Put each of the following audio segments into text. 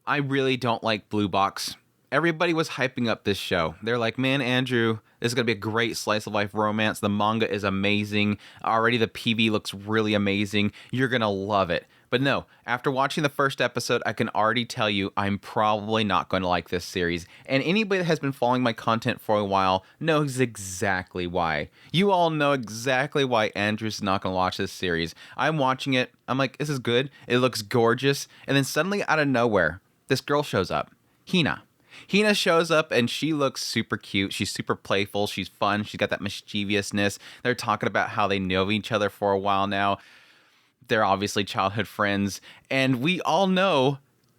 I really don't like Blue Box. Everybody was hyping up this show. They're like, man, Andrew, this is going to be a great slice of life romance. The manga is amazing. Already the PV looks really amazing. You're going to love it. But no, after watching the first episode, I can already tell you I'm probably not going to like this series. And anybody that has been following my content for a while knows exactly why. You all know exactly why Andrew's not going to watch this series. I'm watching it. I'm like, this is good. It looks gorgeous. And then suddenly out of nowhere, this girl shows up. Hina. Hina shows up and she looks super cute. She's super playful. She's fun. She's got that mischievousness. They're talking about how they know each other for a while now. They're obviously childhood friends. And we all know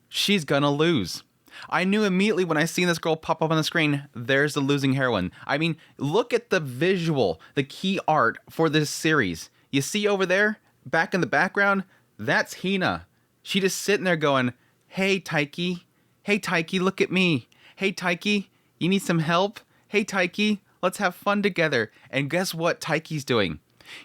she's gonna lose. I knew immediately when I seen this girl pop up on the screen, there's the losing heroine. I mean, look at the visual, the key art for this series. You see over there, back in the background, that's Hina. She just sitting there going, hey, Taiki. Hey, Taiki, look at me. Hey, Taiki, you need some help? Hey, Taiki, let's have fun together. And guess what Taiki's doing?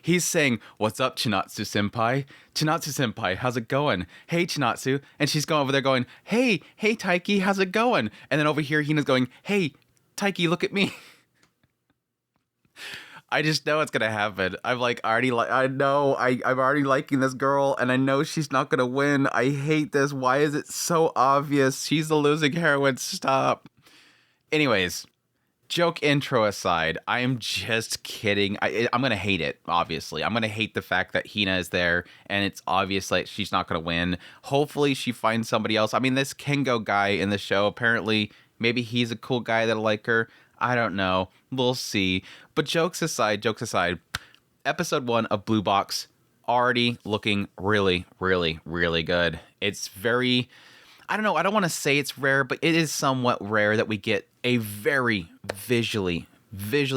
He's saying, what's up, Chinatsu-senpai? Chinatsu-senpai, how's it going? Hey, Chinatsu. And she's going over there going, hey, Taiki, how's it going? And then over here, Hina's going, hey, Taiki, look at me. I just know it's going to happen. I'm like, I'm already liking this girl, and I know she's not going to win. I hate this. Why is it so obvious? She's the losing heroine. Stop. Anyways. Joke intro aside, I am just kidding. I'm going to hate it, obviously. I'm going to hate the fact that Hina is there, and it's obvious like she's not going to win. Hopefully she finds somebody else. I mean, this Kengo guy in the show, apparently, maybe he's a cool guy that'll like her. I don't know. We'll see. But jokes aside, episode 1 of Blue Box already looking really, really, really good. It's very... I don't know, I don't want to say it's rare, but it is somewhat rare that we get a very visually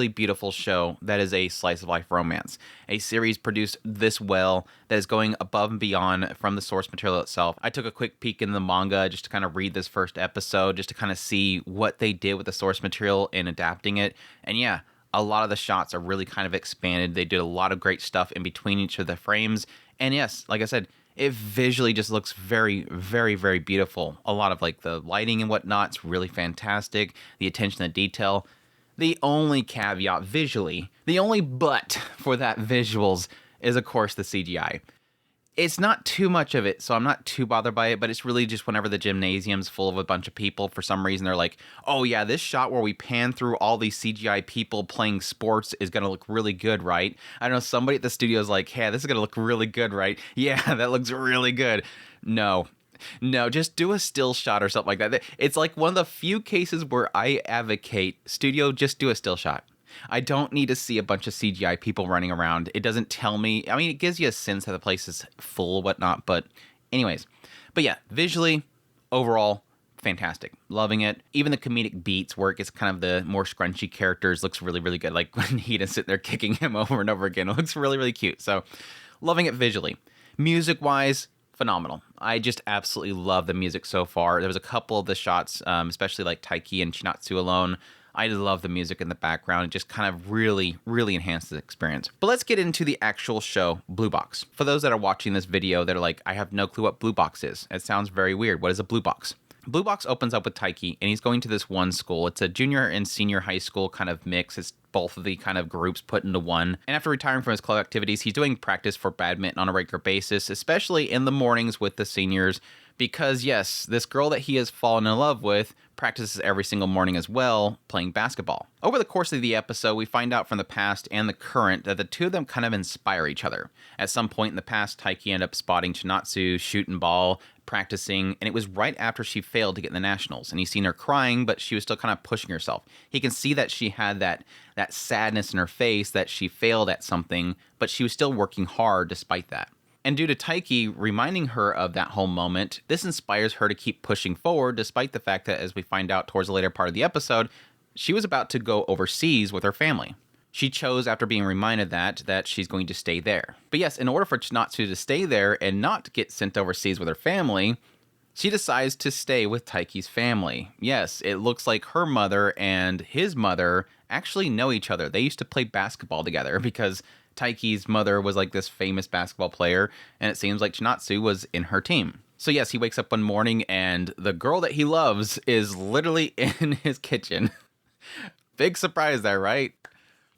beautiful show that is a slice of life romance. A series produced this well that is going above and beyond from the source material itself. I took a quick peek in the manga just to kind of read this first episode, just to kind of see what they did with the source material and adapting it. And yeah, a lot of the shots are really kind of expanded. They did a lot of great stuff in between each of the frames. And yes, like I said, it visually just looks very, very, very beautiful. A lot of like the lighting and whatnot, it's really fantastic. The attention to detail. The only caveat visually, the only but for that visuals is of course the CGI. It's not too much of it, so I'm not too bothered by it, but it's really just whenever the gymnasium's full of a bunch of people, for some reason they're like, oh yeah, this shot where we pan through all these CGI people playing sports is going to look really good, right? I don't know, somebody at the studio is like, hey, this is going to look really good, right? Yeah, that looks really good. No, just do a still shot or something like that. It's like one of the few cases where I advocate, studio, just do a still shot. I don't need to see a bunch of CGI people running around. It doesn't tell me. I mean, it gives you a sense that the place is full, whatnot. But anyways. But yeah, visually, overall, fantastic. Loving it. Even the comedic beats where it gets kind of the more scrunchy characters looks really, really good. Like when Hina's sitting there kicking him over and over again. It looks really, really cute. So loving it visually. Music-wise, phenomenal. I just absolutely love the music so far. There was a couple of the shots, especially like Taiki and Chinatsu alone. I love the music in the background. It just kind of really, really enhanced the experience. But let's get into the actual show, Blue Box. For those that are watching this video that are like, I have no clue what Blue Box is. It sounds very weird. What is a Blue Box? Blue Box opens up with Taiki, and he's going to this one school. It's a junior and senior high school kind of mix. It's both of the kind of groups put into one. And after retiring from his club activities, he's doing practice for badminton on a regular basis, especially in the mornings with the seniors. Because yes, this girl that he has fallen in love with practices every single morning as well, playing basketball. Over the course of the episode, we find out from the past and the current that the two of them kind of inspire each other. At some point in the past, Taiki ended up spotting Chinatsu shooting ball, practicing, and it was right after she failed to get in the nationals. And he's seen her crying, but she was still kind of pushing herself. He can see that she had that sadness in her face that she failed at something, but she was still working hard despite that. And due to Taiki reminding her of that whole moment, this inspires her to keep pushing forward, despite the fact that, as we find out towards the later part of the episode, she was about to go overseas with her family. She chose, after being reminded that she's going to stay there. But yes, in order for Chinatsu to stay there and not get sent overseas with her family, she decides to stay with Taiki's family. Yes, it looks like her mother and his mother actually know each other. They used to play basketball together because Taiki's mother was like this famous basketball player, and it seems like Chinatsu was in her team. So yes, he wakes up one morning and the girl that he loves is literally in his kitchen. Big surprise there, right?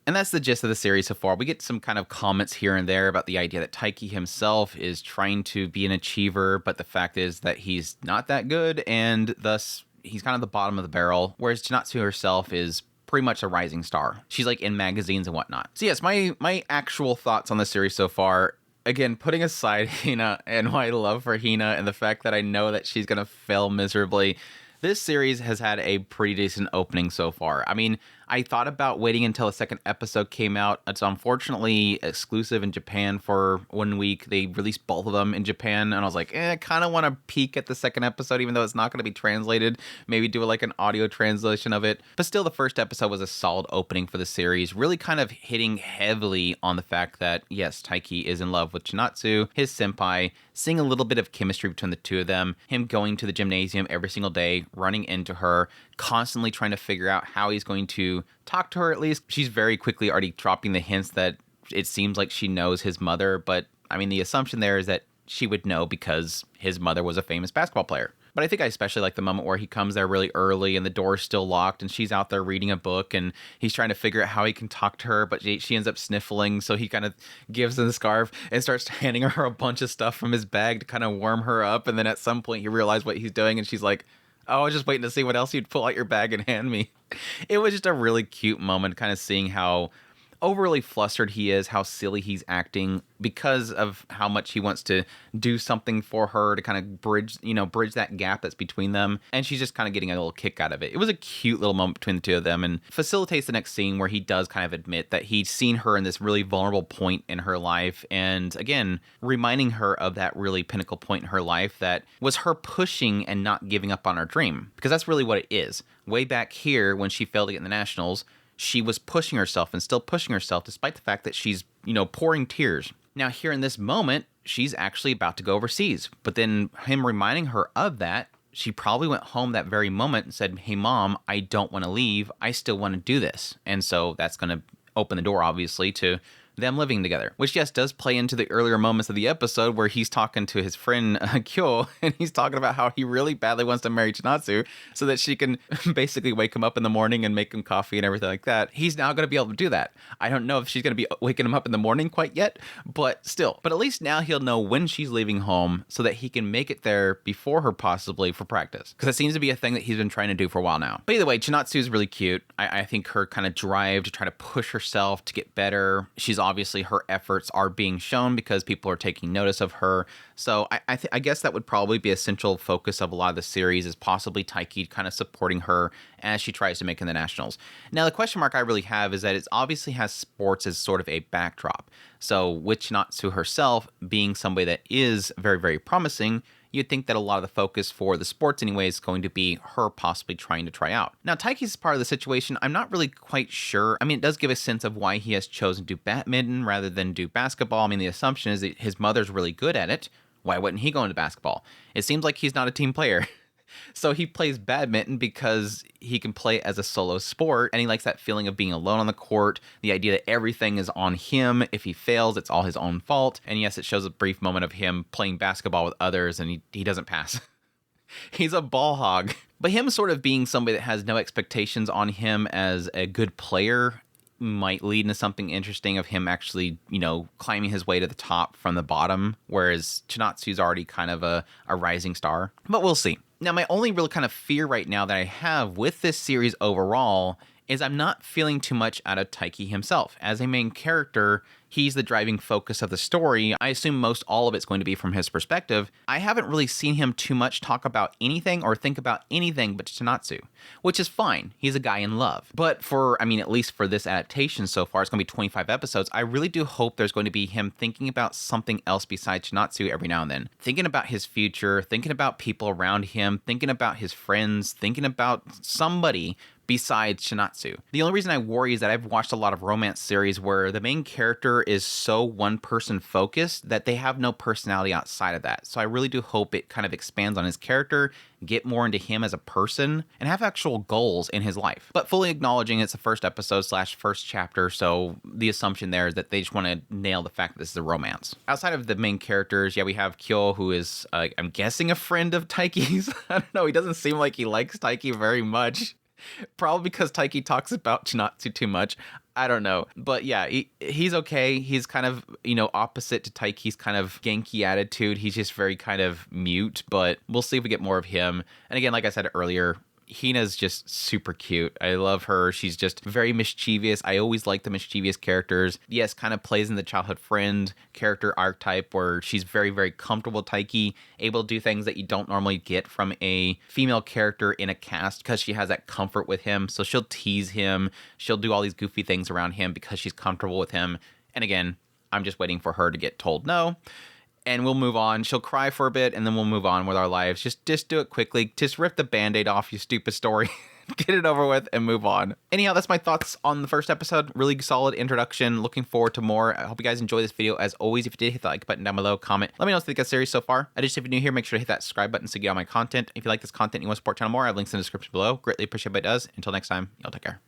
And that's the gist of the series so far. We get some kind of comments here and there about the idea that Taiki himself is trying to be an achiever, but the fact is that he's not that good, and thus he's kind of the bottom of the barrel, whereas Chinatsu herself is pretty much a rising star. She's like in magazines and whatnot. So yes, my actual thoughts on the series so far, again, putting aside Hina and my love for Hina and the fact that I know that she's going to fail miserably, this series has had a pretty decent opening so far. I mean, I thought about waiting until the second episode came out. It's unfortunately exclusive in Japan for 1 week. They released both of them in Japan, and I was like, I kind of want to peek at the second episode, even though it's not going to be translated. Maybe do like an audio translation of it. But still, the first episode was a solid opening for the series, really kind of hitting heavily on the fact that, yes, Taiki is in love with Chinatsu, his senpai, seeing a little bit of chemistry between the two of them, him going to the gymnasium every single day, running into her, constantly trying to figure out how he's going to talk to her at least. She's very quickly already dropping the hints that it seems like she knows his mother, but I mean, the assumption there is that she would know because his mother was a famous basketball player. But I think I especially like the moment where he comes there really early and the door's still locked and she's out there reading a book and he's trying to figure out how he can talk to her, but she ends up sniffling. So he kind of gives her the scarf and starts handing her a bunch of stuff from his bag to kind of warm her up. And then at some point he realizes what he's doing and she's like, oh, I was just waiting to see what else you'd pull out your bag and hand me. It was just a really cute moment, kind of seeing how overly flustered he is, how silly he's acting because of how much he wants to do something for her to kind of bridge that gap that's between them. And she's just kind of getting a little kick out of it. It was a cute little moment between the two of them and facilitates the next scene where he does kind of admit that he's seen her in this really vulnerable point in her life. And again, reminding her of that really pinnacle point in her life that was her pushing and not giving up on her dream. Because that's really what it is. Way back here when she failed to get in the Nationals, she was pushing herself and still pushing herself despite the fact that she's, pouring tears. Now here in this moment, she's actually about to go overseas. But then him reminding her of that, she probably went home that very moment and said, hey mom, I don't want to leave. I still want to do this. And so that's going to open the door, obviously, to them living together, which yes does play into the earlier moments of the episode where he's talking to his friend Kyo and he's talking about how he really badly wants to marry Chinatsu so that she can basically wake him up in the morning and make him coffee and everything like that. He's now going to be able to do that. I don't know if she's going to be waking him up in the morning quite yet, but still. But at least now he'll know when she's leaving home so that he can make it there before her possibly for practice, because it seems to be a thing that he's been trying to do for a while now. But either way, Chinatsu is really cute. I think her kind of drive to try to push herself to get better. She's obviously, her efforts are being shown because people are taking notice of her. So I guess that would probably be a central focus of a lot of the series, is possibly Taiki kind of supporting her as she tries to make it in the Nationals. Now, the question mark I really have is that it obviously has sports as sort of a backdrop. So with Chinatsu herself being somebody that is very, very promising, you'd think that a lot of the focus for the sports anyway is going to be her possibly trying to try out. Now, Taiki's part of the situation, I'm not really quite sure. I mean, it does give a sense of why he has chosen to do badminton rather than do basketball. I mean, the assumption is that his mother's really good at it. Why wouldn't he go into basketball? It seems like he's not a team player. So he plays badminton because he can play as a solo sport, and he likes that feeling of being alone on the court, the idea that everything is on him. If he fails, it's all his own fault. And yes, it shows a brief moment of him playing basketball with others, and he doesn't pass. He's a ball hog. But him sort of being somebody that has no expectations on him as a good player might lead into something interesting of him actually, climbing his way to the top from the bottom, whereas Chinatsu's already kind of a rising star. But we'll see. Now, my only real kind of fear right now that I have with this series overall is I'm not feeling too much out of Taiki himself. As a main character, he's the driving focus of the story. I assume most all of it's going to be from his perspective. I haven't really seen him too much talk about anything or think about anything but Chinatsu, which is fine. He's a guy in love. But at least for this adaptation so far, it's going to be 25 episodes. I really do hope there's going to be him thinking about something else besides Chinatsu every now and then. Thinking about his future, thinking about people around him, thinking about his friends, thinking about somebody besides Chinatsu. The only reason I worry is that I've watched a lot of romance series where the main character character is so one person focused that they have no personality outside of that. So I really do hope it kind of expands on his character, get more into him as a person, and have actual goals in his life. But fully acknowledging it's the first episode / first chapter, so the assumption there is that they just want to nail the fact that this is a romance. Outside of the main characters, yeah, we have Kyo, who is, I'm guessing, a friend of Taiki's. I don't know, he doesn't seem like he likes Taiki very much. Probably because Taiki talks about Chinatsu too much. I don't know. But yeah, he's okay. He's kind of, opposite to Taiki's kind of Genki attitude. He's just very kind of mute, but we'll see if we get more of him. And again, like I said earlier, Hina's just super cute. I love her. She's just very mischievous. I always like the mischievous characters. Yes, kind of plays in the childhood friend character archetype where she's very, very comfortable with Taiki, able to do things that you don't normally get from a female character in a cast because she has that comfort with him. So she'll tease him. She'll do all these goofy things around him because she's comfortable with him. And again, I'm just waiting for her to get told no. And we'll move on. She'll cry for a bit, and then we'll move on with our lives. Just do it quickly. Just rip the Band-Aid off, you stupid story. Get it over with and move on. Anyhow, that's my thoughts on the first episode. Really solid introduction. Looking forward to more. I hope you guys enjoy this video. As always, if you did, hit the like button down below. Comment. Let me know what you think of the series so far. If you're new here, make sure to hit that subscribe button so you get all my content. If you like this content and you want to support the channel more, I have links in the description below. Greatly appreciate what it does. Until next time, y'all take care.